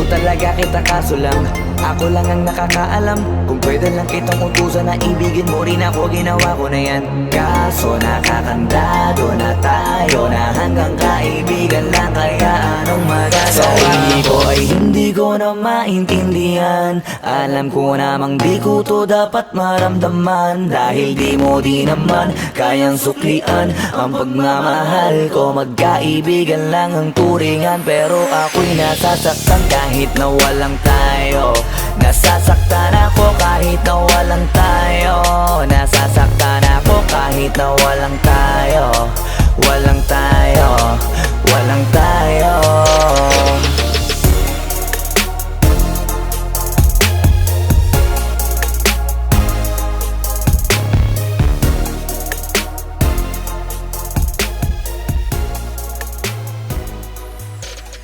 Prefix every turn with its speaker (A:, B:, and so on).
A: Gusto talaga kita kaso lang ako lang ang nakakaalam. Kung pwede lang kitang utusan na ibigin mo rin ako, ginawa ko na yan. Kaso nakakandado na tayo na hanggang kaibigan lang, kaya anong magagawa? Sa hindi ko na maintindihan. Alam ko namang di ko to dapat maramdaman, dahil di mo di naman kayang suklian ang pagmamahal ko. Magkaibigan lang ang turingan, pero ako'y nasasaktan kahit na walang tayo. Nasasaktan ako kahit na walang tayo. Nasasaktan ako kahit na walang tayo. Walang tayo, walang tayo.